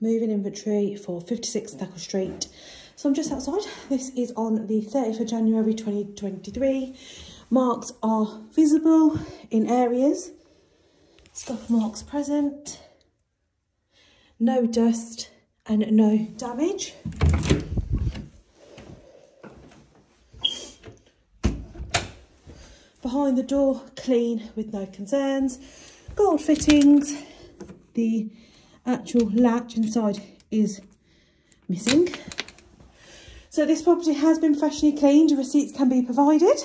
moving inventory for 56 Thackhall Street. So I'm just outside. This is on the 30th of January 2023. Marks are visible in areas. Scuff marks present. No dust and no damage. Behind the door, clean with no concerns. Gold fittings. The actual latch inside is missing. So this property has been freshly cleaned. Receipts can be provided.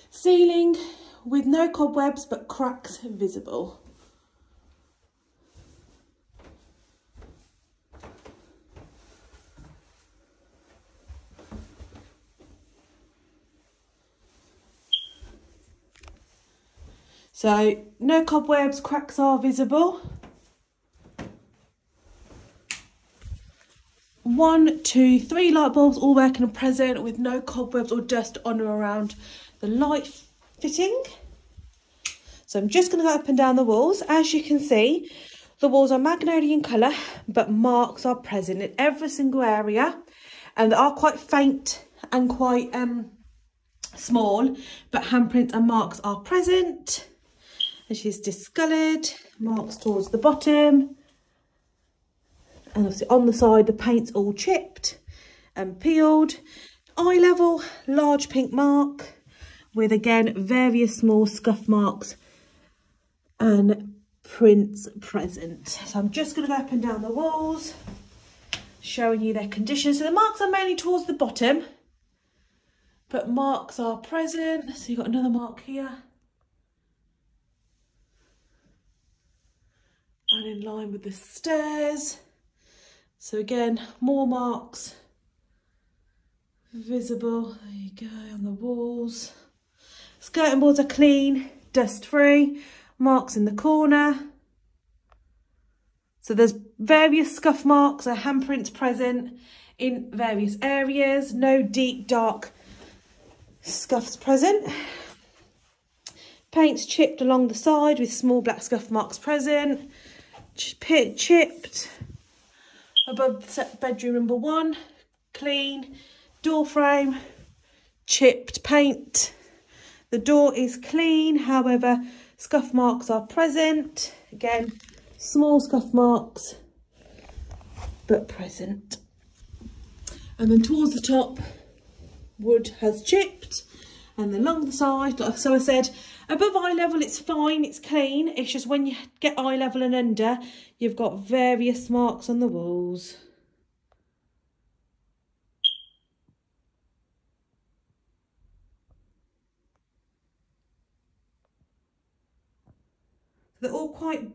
Ceiling with no cobwebs but cracks visible. So no cobwebs, cracks are visible. 1, 2, 3 light bulbs all working and present with no cobwebs or dust on or around the light fitting. So I'm just going to go up and down the walls. As you can see, the walls are magnolia in colour, but marks are present in every single area, and they are quite faint and quite small, but handprints and marks are present. And she's discoloured, marks towards the bottom. And obviously on the side, the paint's all chipped and peeled. Eye level, large pink mark with, again, various small scuff marks and prints present. So I'm just going to go up and down the walls, showing you their condition. So the marks are mainly towards the bottom, but marks are present. So you've got another mark here. And in line with the stairs. So again, more marks visible. There you go, on the walls. Skirting boards are clean, dust free. Marks in the corner. So there's various scuff marks or handprints present in various areas. No deep dark scuffs present. Paint's chipped along the side with small black scuff marks present. Chipped above bedroom number 1, clean. Door frame, chipped paint. The door is clean, however, scuff marks are present. Again, small scuff marks, but present. And then towards the top, wood has chipped. And along the side, like so I said, above eye level it's fine, it's clean. It's just when you get eye level and under, you've got various marks on the walls. They're all quite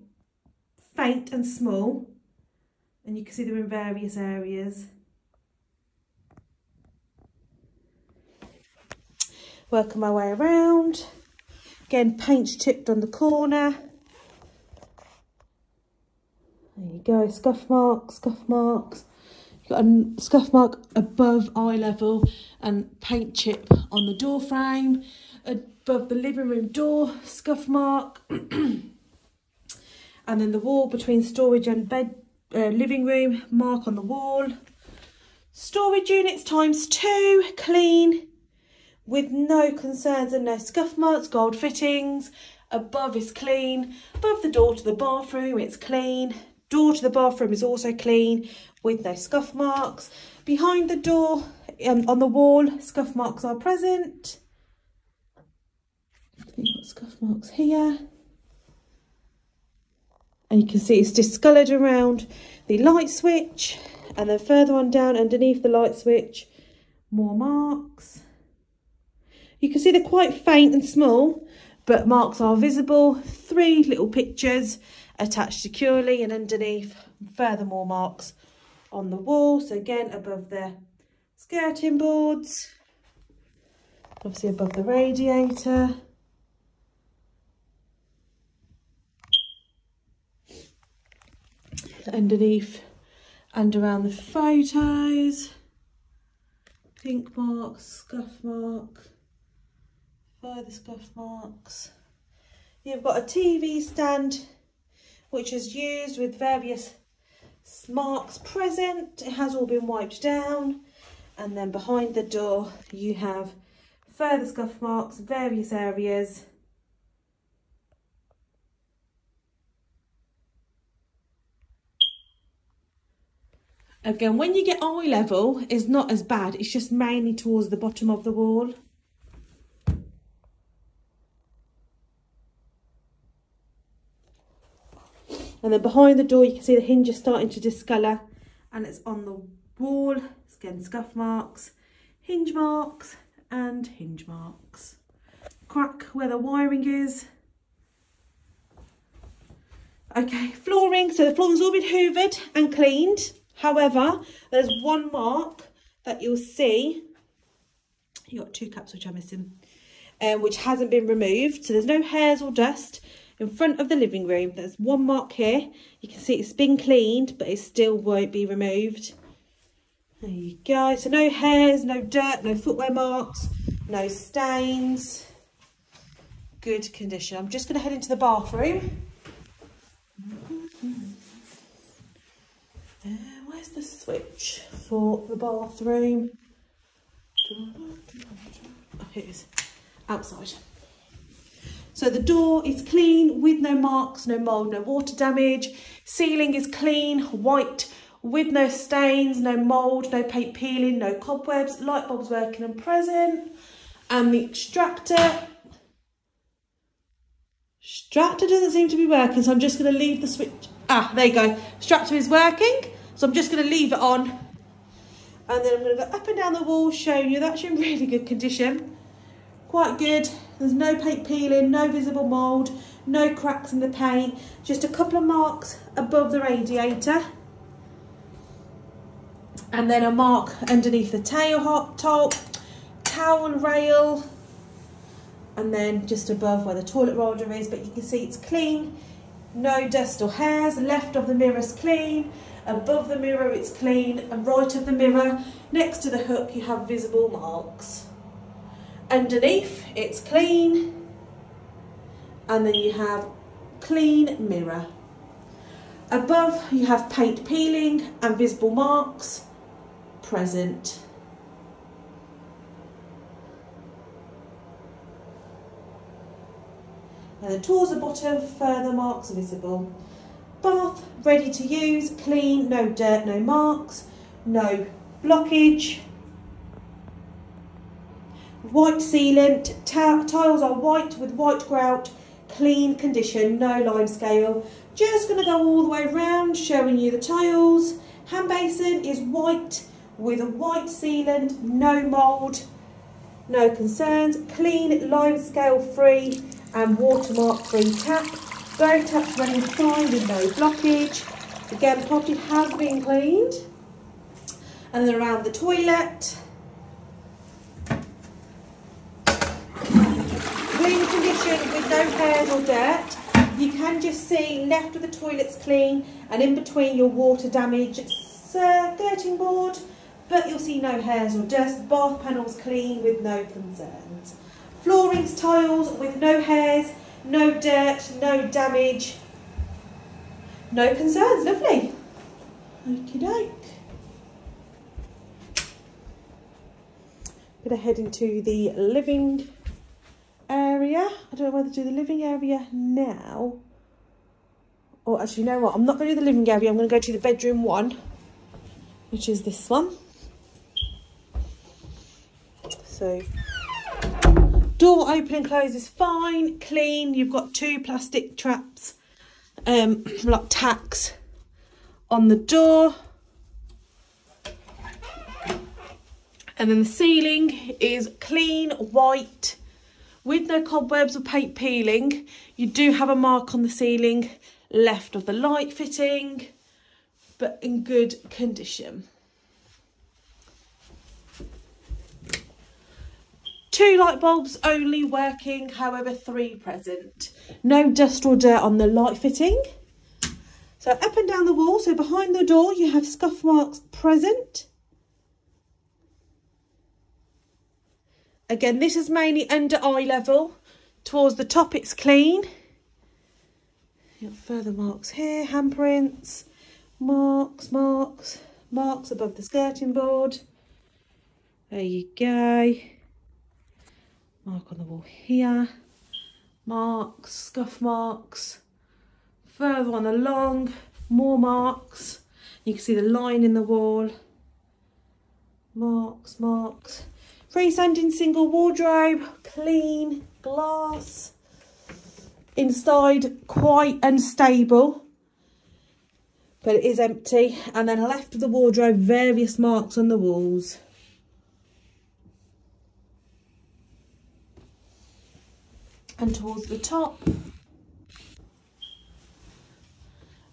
faint and small, and you can see they're in various areas. Working my way around. Again, paint's chipped on the corner. There you go, scuff marks, scuff marks. You've got a scuff mark above eye level and paint chip on the door frame. Above the living room door, scuff mark. And then the wall between storage and bed, living room, mark on the wall. Storage units ×2, clean. With no concerns and no scuff marks, gold fittings. Above is clean. Above the door to the bathroom, it's clean. Door to the bathroom is also clean with no scuff marks. Behind the door, on the wall, scuff marks are present. You've got scuff marks here. And you can see it's discoloured around the light switch. And then further on down underneath the light switch, more marks. You can see they're quite faint and small, but marks are visible. 3 little pictures attached securely, and underneath further more marks on the wall. So again, above the skirting boards, obviously above the radiator. Underneath and around the photos. Pink marks, scuff mark. Further scuff marks. You've got a TV stand which is used with various marks present. It has all been wiped down. And then behind the door, you have further scuff marks, various areas. Again, when you get eye level, it's not as bad. It's just mainly towards the bottom of the wall. And then behind the door, you can see the hinge is starting to discolour, and it's on the wall. It's again scuff marks, hinge marks, and hinge marks. Crack where the wiring is. Okay, flooring. So the flooring's all been hoovered and cleaned. However, there's one mark that you'll see. You've got two caps which are missing, which hasn't been removed. So there's no hairs or dust in front of the living room. There's one mark here. You can see it's been cleaned, but it still won't be removed. There you go. So no hairs, no dirt, no footwear marks, no stains. Good condition. I'm just going to head into the bathroom. Where's the switch for the bathroom? Oh, here it is. Outside. So the door is clean with no marks, no mould, no water damage. Ceiling is clean, white, with no stains, no mould, no paint peeling, no cobwebs. Light bulbs working and present. And the extractor doesn't seem to be working, so I'm just going to leave the switch. Ah, there you go. Extractor is working, so I'm just going to leave it on. And then I'm going to go up and down the wall, showing you that's in really good condition. Quite good. There's no paint peeling, no visible mould, no cracks in the paint. Just a couple of marks above the radiator. And then a mark underneath the towel rail. And then just above where the toilet roller is, but you can see it's clean. No dust or hairs. Left of the mirror is clean. Above the mirror it's clean. And right of the mirror, next to the hook, you have visible marks. Underneath it's clean. And then you have clean mirror. Above you have paint peeling and visible marks present. And then towards the bottom, further marks visible. Bath ready to use, clean, no dirt, no marks, no blockage. White sealant, tiles are white with white grout, clean condition, no lime scale. Just going to go all the way around, showing you the tiles. Hand basin is white with a white sealant, no mould, no concerns, clean, lime scale free and watermark free tap. Both taps running fine with no blockage. Again, the property has been cleaned. And then around the toilet. Clean condition with no hairs or dirt. You can just see left of the toilet's clean and in between your water damage skirting board, but you'll see no hairs or dust. Bath panels clean with no concerns. Floorings, tiles with no hairs, no dirt, no damage, no concerns. Lovely. Okie doke. I'm going to head into the living area. I don't know whether to do the living area now. Or actually, you know what? I'm not going to do the living area. I'm going to go to the bedroom one, which is this one. So, door open and close is fine, clean. You've got two plastic traps, like tacks on the door. And then the ceiling is clean, white, with no cobwebs or paint peeling. You do have a mark on the ceiling left of the light fitting, but in good condition. 2 light bulbs only working, however 3 present. No dust or dirt on the light fitting. So up and down the wall, so behind the door you have scuff marks present. Again, this is mainly under eye level. Towards the top it's clean. You've got further marks here, handprints, Marks, marks, marks above the skirting board. There you go. Mark on the wall here. Marks, scuff marks. Further on along, more marks. You can see the line in the wall. Marks, marks. Freestanding single wardrobe, clean, glass. Inside quite unstable, but it is empty. And then left of the wardrobe, various marks on the walls. And towards the top.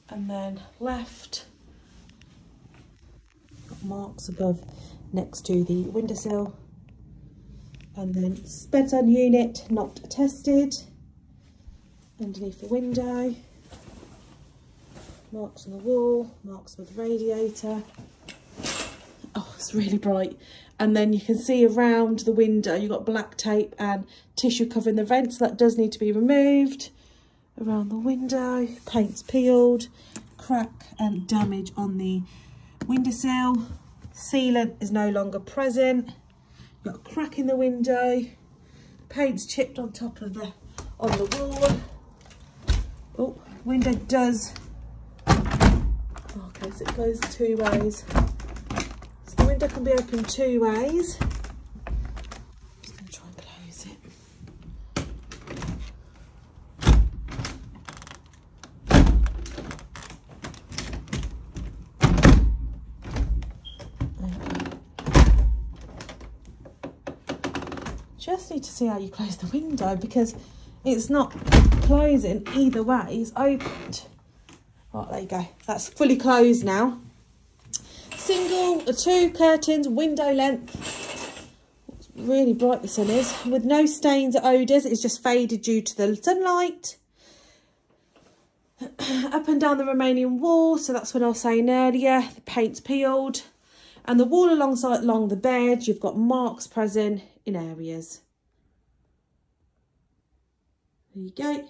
And then left, got marks above next to the windowsill. And then bed-on unit not attested. Underneath the window. Marks on the wall, marks with the radiator. Oh, it's really bright. And then you can see around the window, you've got black tape and tissue covering the vent, so that does need to be removed. Around the window, paint's peeled, crack and damage on the windowsill. Sealant is no longer present. You've got a crack in the window. Paint's chipped on top of the wall. Oh, window does. Okay, so it goes two ways. So the window can be opened two ways. I'm just going to try and close it. Just need to see how you close the window, because it's not closing either way. It's opened. Right, there you go. That's fully closed now. Single, two curtains, window length. It's really bright the sun is. With no stains or odours. It's just faded due to the sunlight. Up and down the remaining wall. So that's what I was saying earlier. The paint's peeled. And the wall along the bed, you've got marks present in areas. There you go.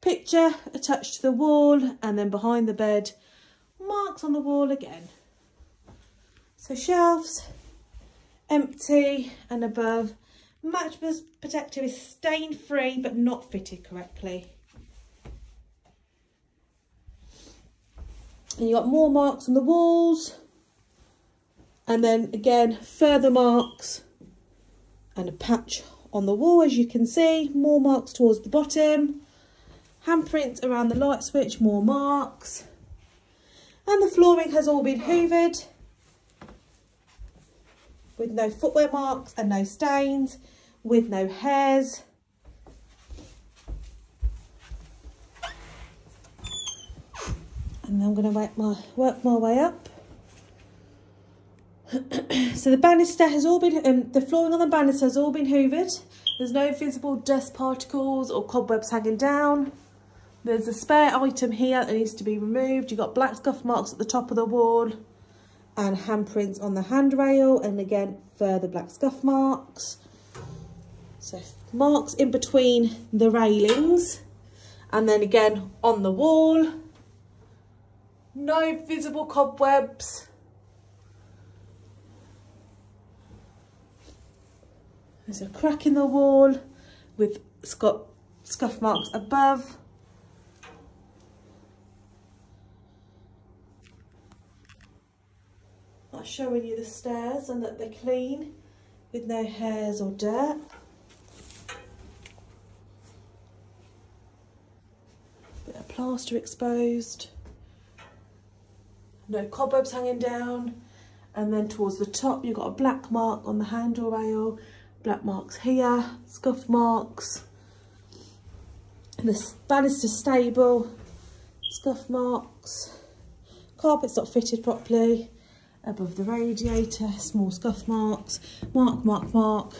Picture attached to the wall, and then behind the bed, marks on the wall again. So shelves, empty, and above, mattress protector is stain free but not fitted correctly. And you got more marks on the walls, and then again further marks and a patch on the wall, as you can see. More marks towards the bottom. Handprints around the light switch, more marks. And the flooring has all been hoovered with no footwear marks and no stains, with no hairs. And I'm going to work my way up. So the banister has all been, the flooring on the banister has all been hoovered. There's no visible dust particles or cobwebs hanging down. There's a spare item here that needs to be removed. You've got black scuff marks at the top of the wall and handprints on the handrail, and again further black scuff marks. So marks in between the railings, and then again on the wall. No visible cobwebs. There's a crack in the wall with scuff marks above. That's showing you the stairs and that they're clean with no hairs or dirt. Bit of plaster exposed. No cobwebs hanging down. And then towards the top you've got a black mark on the handle rail. Black marks here, scuff marks. And the banister's stable, scuff marks. Carpet's not fitted properly. Above the radiator, small scuff marks. Mark, mark, mark.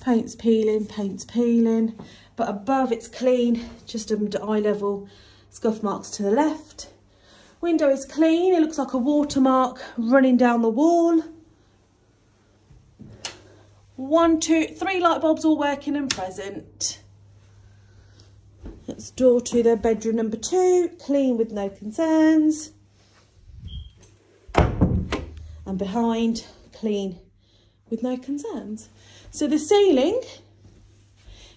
Paint's peeling. But above it's clean, just under eye level. Scuff marks to the left. Window is clean, it looks like a watermark running down the wall. 1, 2, 3 light bulbs all working and present. That's door to their bedroom number 2, clean with no concerns. And behind, clean with no concerns. So the ceiling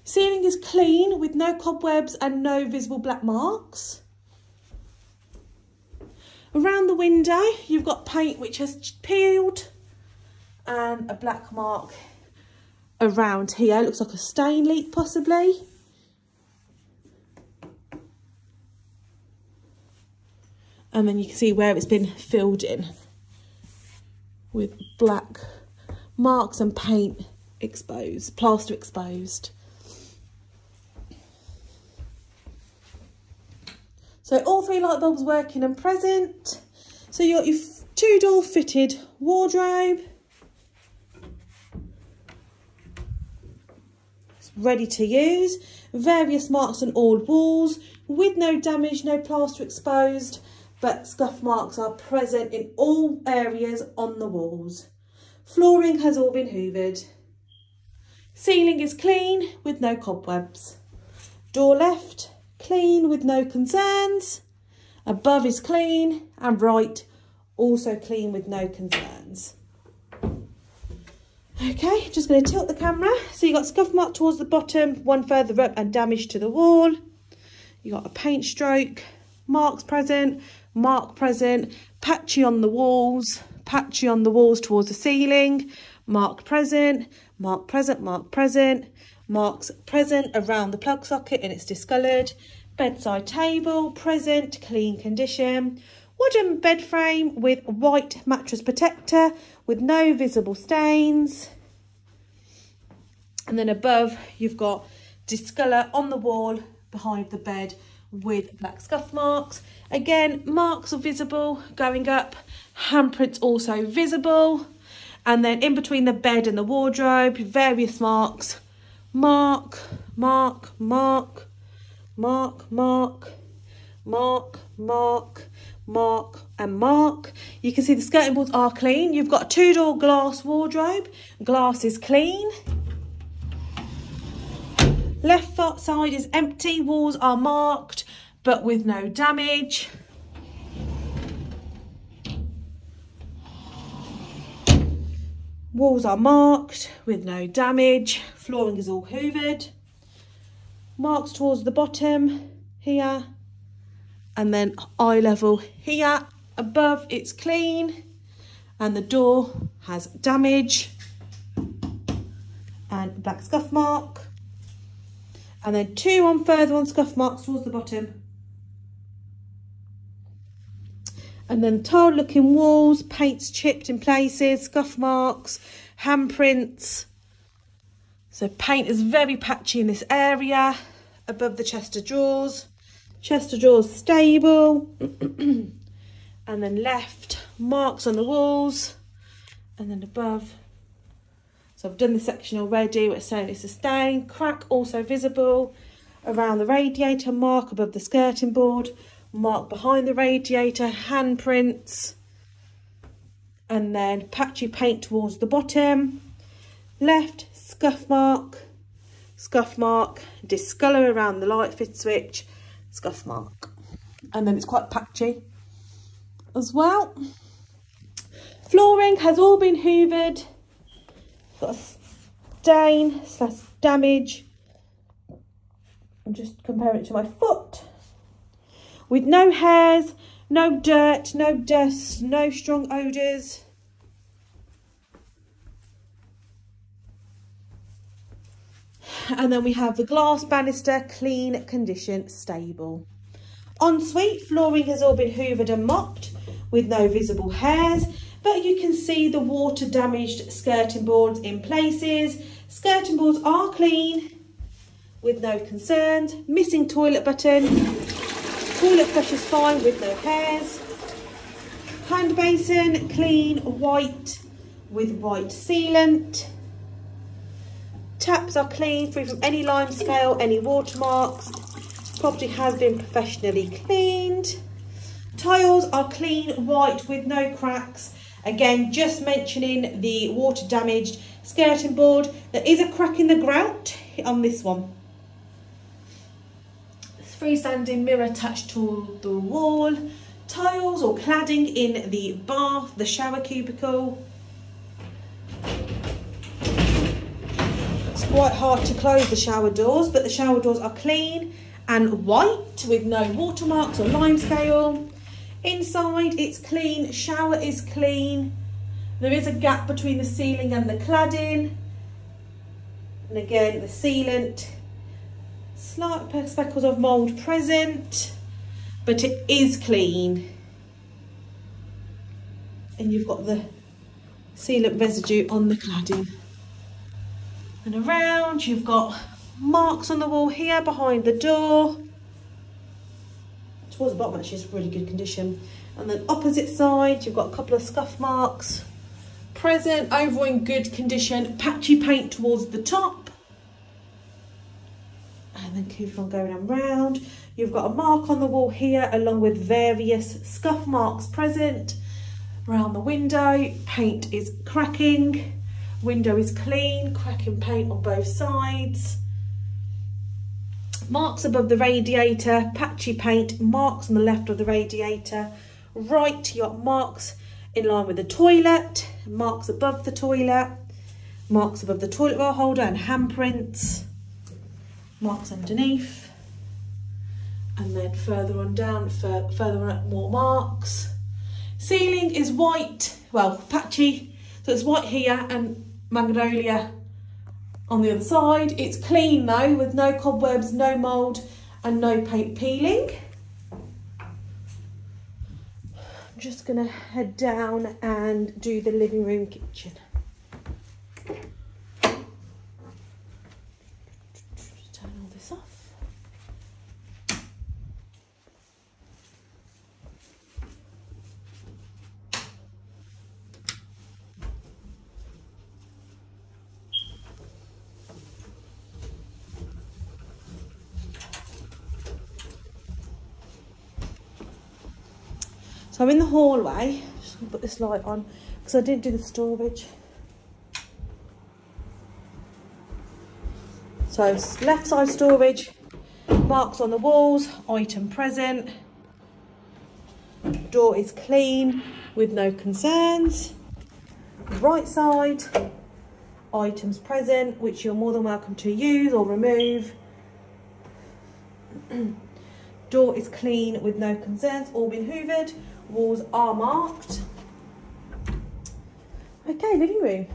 is clean with no cobwebs and no visible black marks. Around the window, you've got paint which has peeled and a black mark around here. It looks like a stain leak possibly. And then you can see where it's been filled in with black marks and paint exposed, plaster exposed. So all 3 light bulbs working and present. So you got your 2-door fitted wardrobe. It's ready to use. Various marks on all walls with no damage, no plaster exposed, but scuff marks are present in all areas on the walls. Flooring has all been hoovered. Ceiling is clean with no cobwebs. Door left, clean with no concerns. Above is clean and right, also clean with no concerns. Okay, just going to tilt the camera. So you got scuff mark towards the bottom, one further up and damage to the wall. You got a paint stroke, marks present, mark present, patchy on the walls towards the ceiling, mark present, mark present, mark present, marks present around the plug socket and it's discoloured. Bedside table, present, clean condition. Wooden bed frame with white mattress protector with no visible stains. And then above you've got discolour on the wall behind the bed with black scuff marks. Again, marks are visible going up, handprints also visible. And then in between the bed and the wardrobe, various marks. Mark, mark, mark, mark, mark, mark, mark, mark and mark. You can see the skirting boards are clean. You've got a 2-door glass wardrobe. Glass is clean. Left side is empty. Walls are marked but with no damage. Walls are marked with no damage. Flooring is all hoovered. Marks towards the bottom here. And then eye level here. Above it's clean. And the door has damage. And black scuff mark. And then 2 further on scuff marks towards the bottom. And then tiled looking walls, paint's chipped in places, scuff marks, handprints. So paint is very patchy in this area. Above the chest of drawers. Chest of drawers stable. And then left, marks on the walls. And then above. So I've done this section already, it's saying it's a stain. Crack also visible around the radiator, mark above the skirting board, mark behind the radiator, handprints, and then patchy paint towards the bottom. Left, scuff mark, discolour around the light fit switch, scuff mark. And then it's quite patchy as well. Flooring has all been hoovered. Got a stain / damage. I'm just comparing it to my foot. With no hairs, no dirt, no dust, no strong odours. And then we have the glass banister, clean condition, stable. Ensuite, flooring has all been hoovered and mopped with no visible hairs. But you can see the water damaged skirting boards in places. Skirting boards are clean with no concerns. Missing toilet button. Toilet flush is fine with no hairs. Hand basin clean white with white sealant. Taps are clean, free from any lime scale, any watermarks. Property has been professionally cleaned. Tiles are clean white with no cracks. Again, just mentioning the water damaged skirting board. There is a crack in the grout on this one. freestanding mirror attached to the wall, tiles or cladding in the bath, the shower cubicle. It's quite hard to close the shower doors, but the shower doors are clean and white with no watermarks or lime scale. Inside it's clean, shower is clean. There is a gap between the ceiling and the cladding. And again, the sealant, slight speckles of mould present, but it is clean. And you've got the sealant residue on the cladding. And around you've got marks on the wall here behind the door. Towards the bottom actually is really good condition. And then opposite side you've got a couple of scuff marks present, overall in good condition, patchy paint towards the top. And then keep on going around. You've got a mark on the wall here along with various scuff marks present. Around the window, paint is cracking. Window is clean, cracking paint on both sides. Marks above the radiator, patchy paint, marks on the left of the radiator. Right, you got marks in line with the toilet, marks above the toilet, marks above the toilet roll holder and handprints, marks underneath. And then further on down, further on up, more marks. Ceiling is white, well, patchy, so it's white here and magnolia on the other side. It's clean though, with no cobwebs, no mould and no paint peeling. I'm just gonna head down and do the living room kitchen. Turn all this off. So I'm in the hallway, just gonna put this light on because I didn't do the storage. So left side storage, marks on the walls, item present. Door is clean with no concerns. Right side, items present, which you're more than welcome to use or remove. Door is clean with no concerns, all been hoovered. Walls are marked. Okay, living room.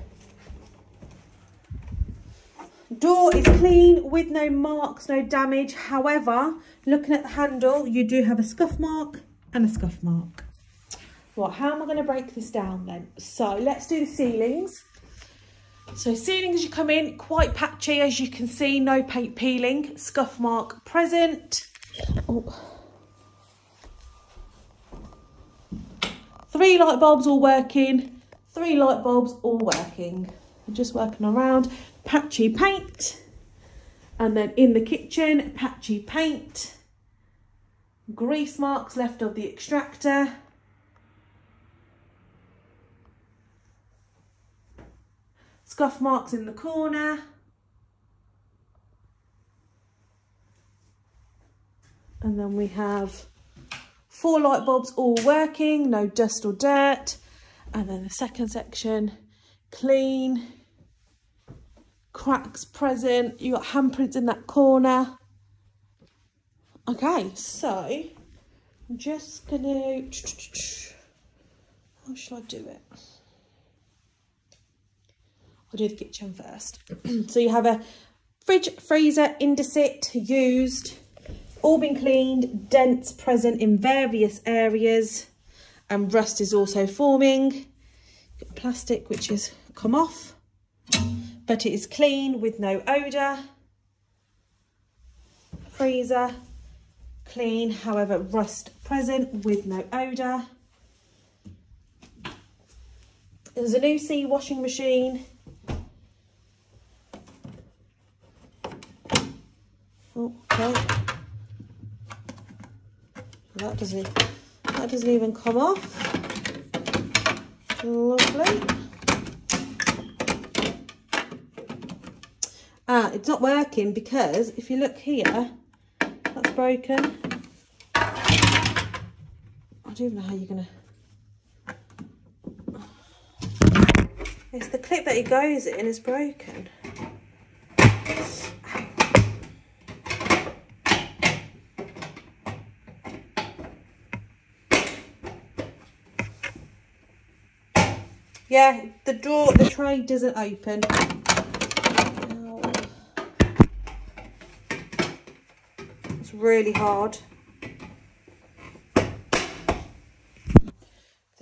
Door is clean with no marks, no damage. However, looking at the handle, you do have a scuff mark and a scuff mark. Right, how am I going to break this down then? So let's do the ceilings. So ceilings as you come in, quite patchy as you can see, no paint peeling, scuff mark present. Oh. 3 light bulbs all working, 3 light bulbs all working. I'm just working around, patchy paint. And then in the kitchen, patchy paint. Grease marks left of the extractor. Scuff marks in the corner. And then we have 4 light bulbs all working, no dust or dirt. And then the second section, clean, cracks present. You got handprints in that corner. Okay, so I'm just gonna, how should I do it? I'll do the kitchen first. So you have a fridge, freezer, Indesit used. All been cleaned, dents present in various areas, and rust is also forming. Got plastic which has come off, but it is clean with no odour. Freezer, clean, however rust present with no odour. There's a new C washing machine. Oh, okay. That doesn't even come off. Lovely. It's not working because if you look here, that's broken. I don't even know how you're gonna. It's the clip that it goes in is broken. Yeah, the tray doesn't open. Oh. It's really hard. The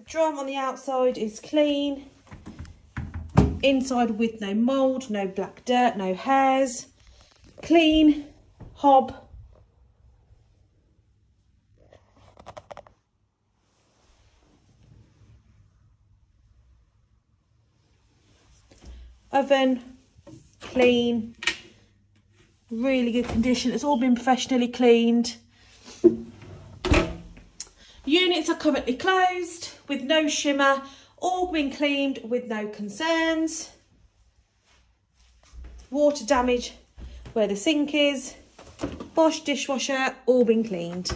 drum on the outside is clean. Inside with no mould, no black dirt, no hairs. Clean hob. Oven, clean, really good condition. It's all been professionally cleaned. Units are currently closed with no shimmer, all been cleaned with no concerns. Water damage where the sink is. Bosch dishwasher, all been cleaned.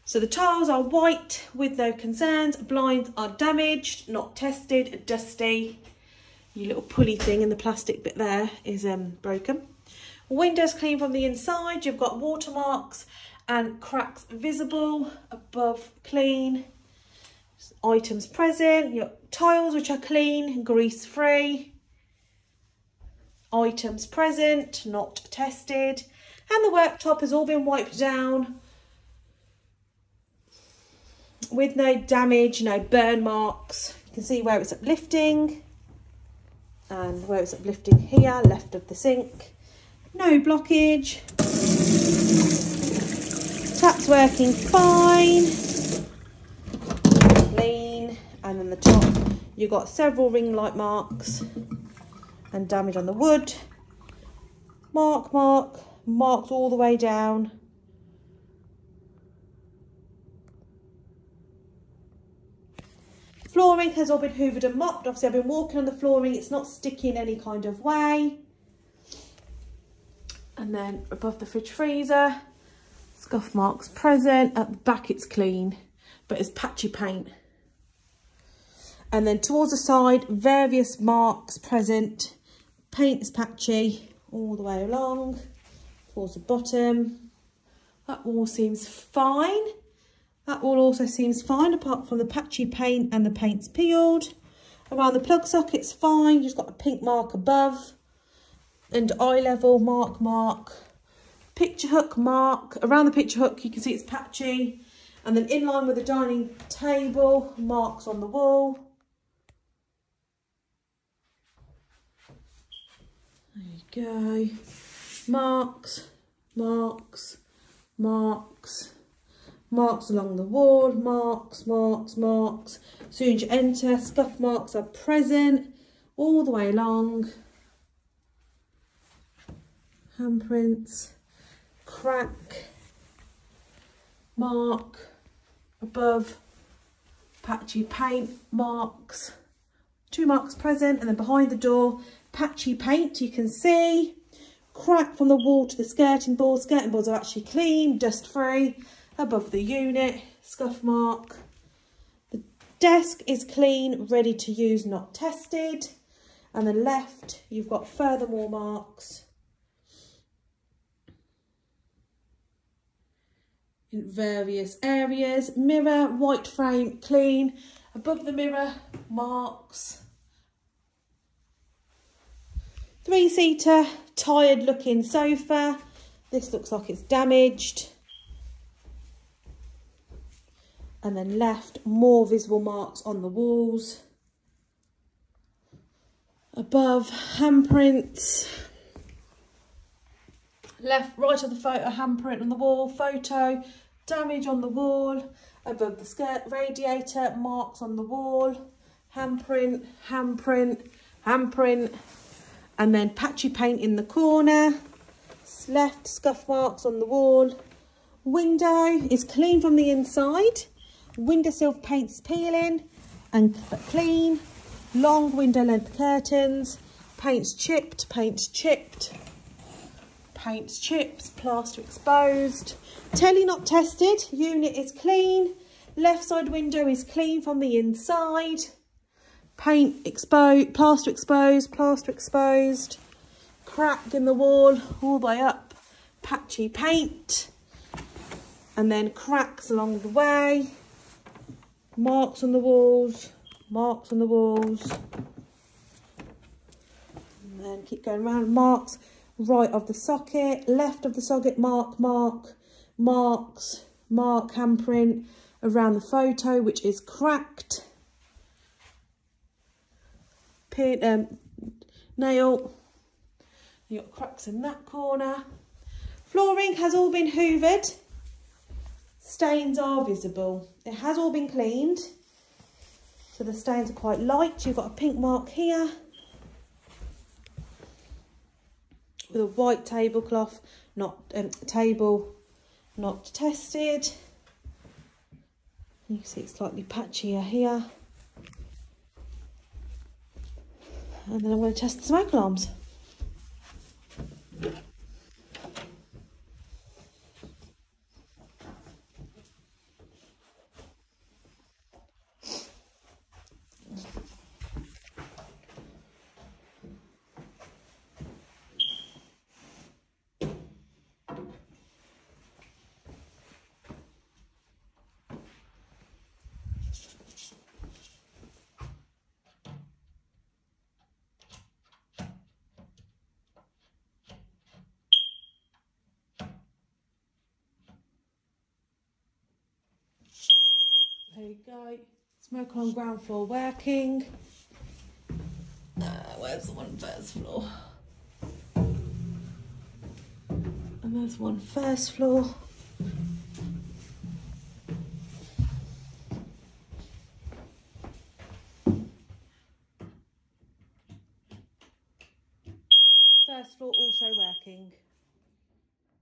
So the tiles are white with no concerns. Blinds are damaged, not tested, dusty. Your little pulley thing in the plastic bit there is broken. Windows clean from the inside. You've got watermarks and cracks visible. Above clean. Items present. Your tiles which are clean, grease free. Items present, not tested. And the worktop has all been wiped down with no damage, no burn marks. You can see where it's uplifting. And where it's uplifting here, left of the sink. No blockage. Tap's working fine. Clean. And then the top, you've got several ring light marks and damage on the wood. Marked all the way down. Flooring has all been hoovered and mopped. Obviously, I've been walking on the flooring. It's not sticky in any kind of way. And then above the fridge freezer, scuff marks present. At the back, it's clean, but it's patchy paint. And then towards the side, various marks present. Paint is patchy all the way along. Towards the bottom. That all seems fine. That all also seems fine, apart from the patchy paint and the paint's peeled. Around the plug socket's fine, just got a pink mark above. And eye level, mark. Picture hook mark. Around the picture hook, you can see it's patchy. And then in line with the dining table, marks on the wall. There you go. Marks. Marks along the wall, marks. As soon as you enter, scuff marks are present all the way along. Handprints, crack, mark, above, patchy paint, marks, 2 marks present, and then behind the door, patchy paint, you can see. Crack from the wall to the skirting board. Skirting boards are actually clean, dust free. Above the unit, scuff mark. The desk is clean, ready to use, not tested. And then left, you've got furthermore marks in various areas. Mirror, white frame, clean. Above the mirror, marks. 3-seater, tired looking sofa. This looks like it's damaged. And then left, more visible marks on the walls. Above, handprints. Left, right of the photo, handprint on the wall. Photo, damage on the wall. Above the skirt, radiator, marks on the wall. Handprint. And then patchy paint in the corner. Left, scuff marks on the wall. Window is clean from the inside. Windowsill paint's peeling and clean. Long window length curtains. Paint's chipped. Paint's chips, plaster exposed. Telly not tested, unit is clean. Left side window is clean from the inside. Paint exposed, plaster exposed, plaster exposed. Crack in the wall all the way up. Patchy paint. And then cracks along the way. Marks on the walls, marks on the walls. And then keep going around, marks right of the socket, left of the socket, mark, mark, marks, mark, handprint around the photo, which is cracked. Pin, nail. You've got cracks in that corner. Flooring has all been hoovered. Stains are visible. It has all been cleaned, so the stains are quite light. You've got a pink mark here with a white tablecloth, table not tested. You can see it's slightly patchier here. And then I'm going to test the smoke alarms. There you go. Smoke alarm ground floor working. Where's the one first floor? And there's one first floor. First floor also working.